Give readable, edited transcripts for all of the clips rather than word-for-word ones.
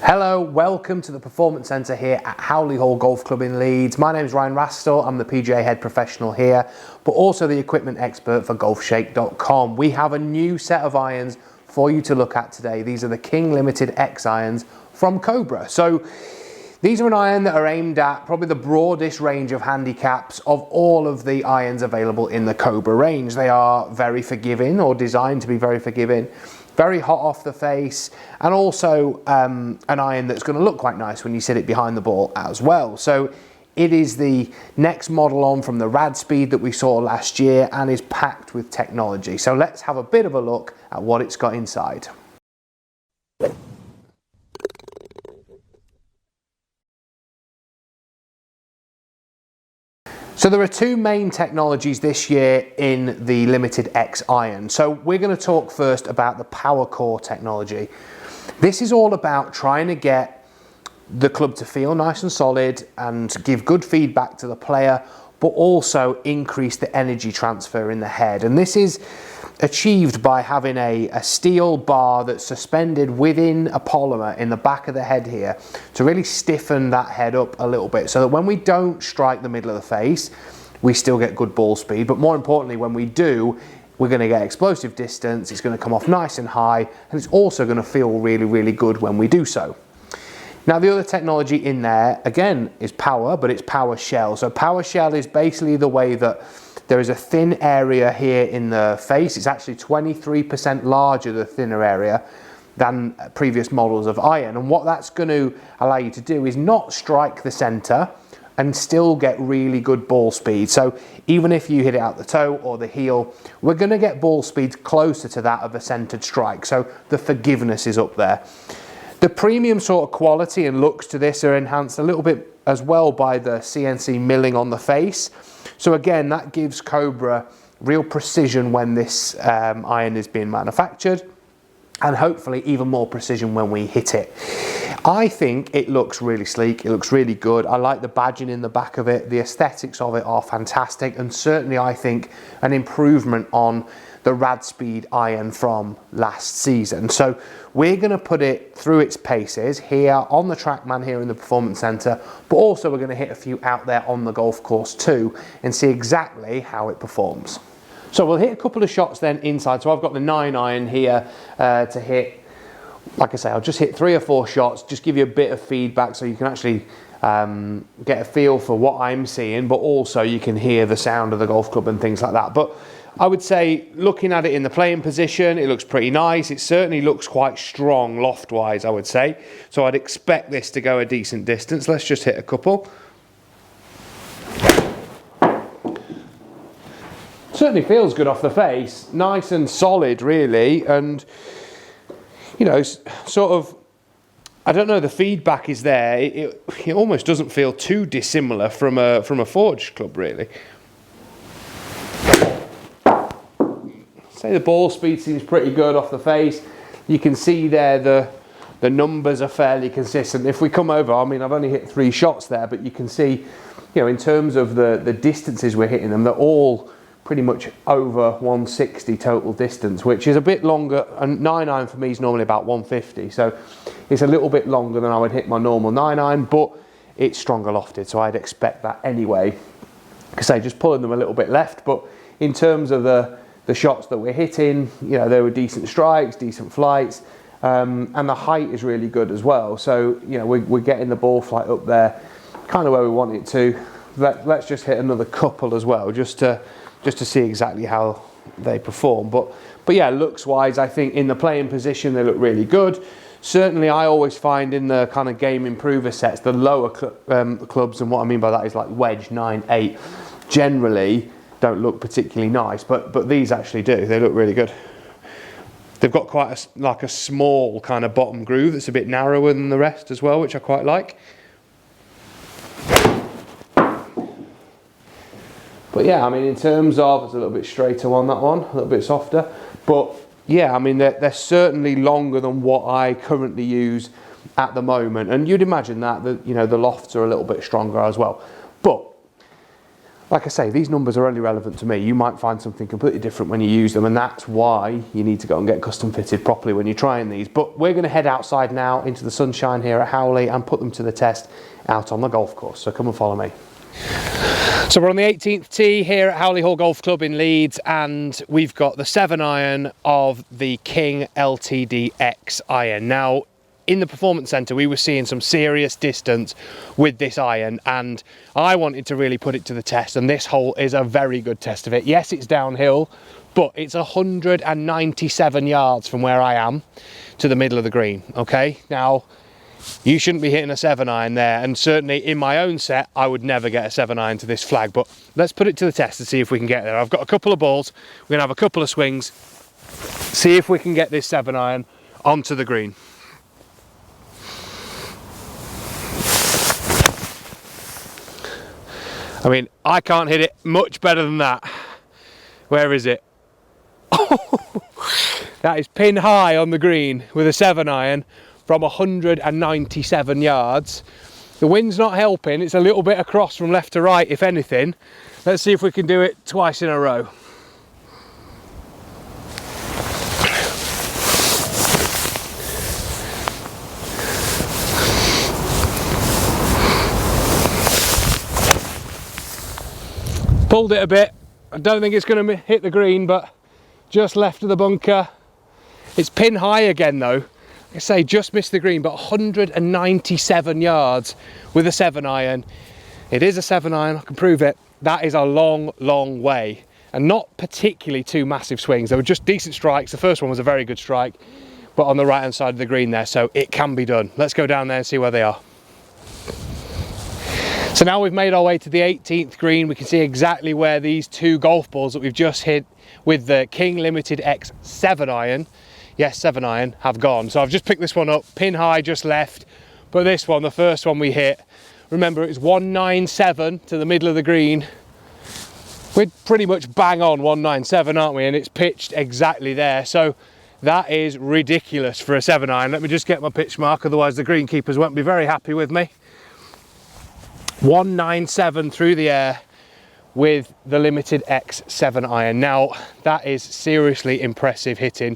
Hello, welcome to the Performance Centre here at Howley Hall Golf Club in Leeds. My name is Ryan Rastall, I'm the PGA head professional here, but also the equipment expert for Golfshake.com. We have a new set of irons for you to look at today. These are the King LTDx Irons from Cobra. So these are an iron that are aimed at probably the broadest range of handicaps of all of the irons available in the Cobra range. They are very forgiving, or designed to be very forgiving. Very hot off the face, and also an iron that's going to look quite nice when you sit it behind the ball as well. So it is the next model on from the Rad Speed that we saw last year and is packed with technology. So let's have a bit of a look at what it's got inside. So there are two main technologies this year in the LTDx iron. So we're going to talk first about the Power Core technology. This is all about trying to get the club to feel nice and solid and give good feedback to the player, but also increase the energy transfer in the head. And this is achieved by having a steel bar that's suspended within a polymer in the back of the head here to really stiffen that head up a little bit, so that when we don't strike the middle of the face, we still get good ball speed, but more importantly, when we do, we're going to get explosive distance, it's going to come off nice and high, and it's also going to feel really, really good when we do so. Now, the other technology in there, again, is power, but it's power shell. So power shell is basically the way that there is a thin area here in the face. It's actually 23% larger, the thinner area, than previous models of iron. And what that's going to allow you to do is not strike the center and still get really good ball speed. So even if you hit it out the toe or the heel, we're going to get ball speed closer to that of a centered strike. So the forgiveness is up there. The premium sort of quality and looks to this are enhanced a little bit as well by the CNC milling on the face. So again, that gives Cobra real precision when this iron is being manufactured, and hopefully even more precision when we hit it. I think it looks really sleek, it looks really good. I like the badging in the back of it, the aesthetics of it are fantastic, and certainly I think an improvement on the Rad Speed iron from last season. So we're going to put it through its paces here on the trackman here in the Performance Centre, but also we're going to hit a few out there on the golf course too and see exactly how it performs. So we'll hit a couple of shots then inside. So I've got the 9 iron here to hit. Like I say, I'll just hit 3 or 4 shots, just give you a bit of feedback so you can actually get a feel for what I'm seeing, but also you can hear the sound of the golf club and things like that. But I would say, looking at it in the playing position, it looks pretty nice. It certainly looks quite strong loft-wise, I would say. So I'd expect this to go a decent distance. Let's just hit a couple. Certainly feels good off the face. Nice and solid, really. And, you know, sort of, I don't know, the feedback is there. It almost doesn't feel too dissimilar from a forged club, really. Say the ball speed seems pretty good off the face. You can see there the numbers are fairly consistent. If we come over, I mean, I've only hit 3 shots there, but you can see, you know, in terms of the distances we're hitting them, they're all pretty much over 160 total distance, which is a bit longer. And 9 iron for me is normally about 150, so it's a little bit longer than I would hit my normal 9 iron, but it's stronger lofted, so I'd expect that anyway. Because I just pulling them a little bit left, but in terms of the shots that we're hitting, you know, they were decent strikes, decent flights, and the height is really good as well. So, you know, we're getting the ball flight up there, kind of where we want it to. Let's just hit another couple as well, just to see exactly how they perform. But yeah, looks wise, I think in the playing position they look really good. Certainly, I always find in the kind of game improver sets, the lower clubs, and what I mean by that is like wedge 9, 8, generally don't look particularly nice, but these actually do. They look really good. They've got quite like a small kind of bottom groove that's a bit narrower than the rest as well, which I quite like. But yeah, I mean, in terms of, it's a little bit straighter on that one, a little bit softer, but yeah, I mean, they're certainly longer than what I currently use at the moment, and you'd imagine that you know, the lofts are a little bit stronger as well. But like I say, these numbers are only relevant to me. You might find something completely different when you use them, and that's why you need to go and get custom fitted properly when you're trying these. But we're going to head outside now into the sunshine here at Howley and put them to the test out on the golf course. So come and follow me. So we're on the 18th tee here at Howley Hall Golf Club in Leeds, and we've got the 7-iron of the King LTDx iron. Now, in the performance centre we were seeing some serious distance with this iron, and I wanted to really put it to the test, and this hole is a very good test of it. Yes, it's downhill, but it's 197 yards from where I am to the middle of the green. Okay, now you shouldn't be hitting a 7-iron there, and certainly in my own set I would never get a 7-iron to this flag, but let's put it to the test and see if we can get there. I've got a couple of balls, we're gonna have a couple of swings, see if we can get this 7-iron onto the green. I mean, I can't hit it much better than that. Where is it? That is pin high on the green with a 7-iron from 197 yards. The wind's not helping, it's a little bit across from left to right, if anything. Let's see if we can do it twice in a row. Pulled it a bit. I don't think it's going to hit the green, but just left of the bunker. It's pin high again though. Like I say, just missed the green, but 197 yards with a 7-iron. It is a 7-iron, I can prove it. That is a long, long way, and not particularly two massive swings. They were just decent strikes. The first one was a very good strike, but on the right hand side of the green there, so it can be done. Let's go down there and see where they are. So now we've made our way to the 18th green. We can see exactly where these two golf balls that we've just hit with the King LTDx 7-iron, yes, 7-iron, have gone. So I've just picked this one up, pin high, just left. But this one, the first one we hit, remember it's 197 to the middle of the green. We're pretty much bang on 197, aren't we? And it's pitched exactly there. So that is ridiculous for a 7-iron. Let me just get my pitch mark, otherwise the greenkeepers won't be very happy with me. 197 through the air with the LTDx 7-iron. Now that is seriously impressive hitting,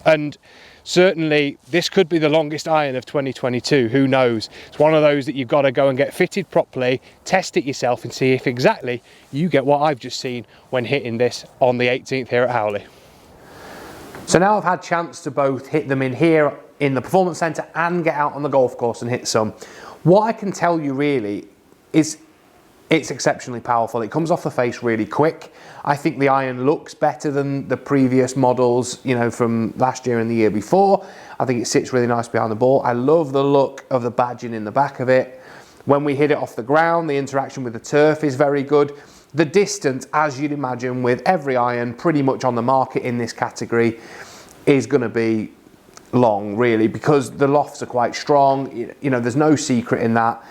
and certainly this could be the longest iron of 2022, who knows. It's one of those that you've got to go and get fitted properly, test it yourself and see if exactly you get what I've just seen when hitting this on the 18th here at Howley. So now I've had chance to both hit them in here in the performance centre and get out on the golf course and hit some. What I can tell you really is it's exceptionally powerful. It comes off the face really quick. I think the iron looks better than the previous models, you know, from last year and the year before. I think it sits really nice behind the ball. I love the look of the badging in the back of it. When we hit it off the ground, the interaction with the turf is very good. The distance, as you'd imagine with every iron pretty much on the market in this category, is going to be long, really, because the lofts are quite strong. You know, there's no secret in that.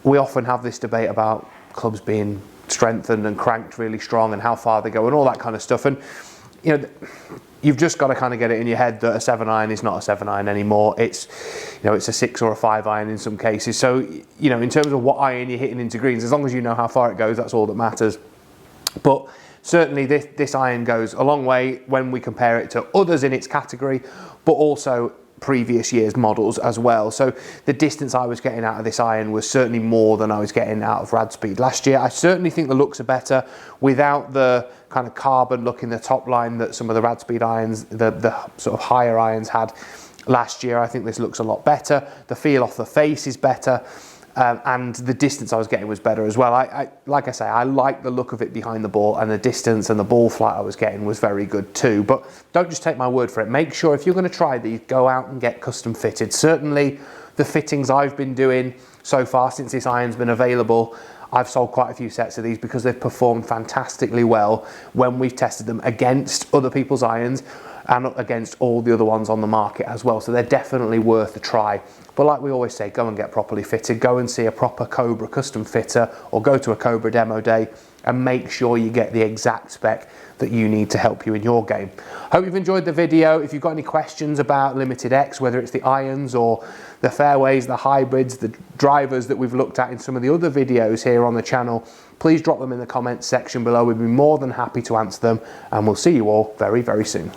We often have this debate about clubs being strengthened and cranked really strong and how far they go and all that kind of stuff. And, you know, you've just got to kind of get it in your head that a 7-iron is not a 7-iron anymore. It's, you know, it's a 6 or a 5-iron in some cases. So, you know, in terms of what iron you're hitting into greens, as long as you know how far it goes, that's all that matters. But certainly this iron goes a long way when we compare it to others in its category, but also previous year's models as well. So the distance I was getting out of this iron was certainly more than I was getting out of Radspeed last year. I certainly think the looks are better without the kind of carbon look in the top line that some of the Radspeed irons, the sort of higher irons had last year. I think this looks a lot better. The feel off the face is better. And the distance I was getting was better as well. Like I say, I like the look of it behind the ball, and the distance and the ball flight I was getting was very good too. But don't just take my word for it. Make sure if you're going to try these, go out and get custom fitted. Certainly the fittings I've been doing so far since this iron's been available, I've sold quite a few sets of these because they've performed fantastically well when we've tested them against other people's irons and against all the other ones on the market as well. So they're definitely worth a try. But like we always say, go and get properly fitted. Go and see a proper Cobra custom fitter or go to a Cobra demo day and make sure you get the exact spec that you need to help you in your game. Hope you've enjoyed the video. If you've got any questions about LTDx, whether it's the irons or the fairways, the hybrids, the drivers that we've looked at in some of the other videos here on the channel, please drop them in the comments section below. We'd be more than happy to answer them, and we'll see you all very, very soon.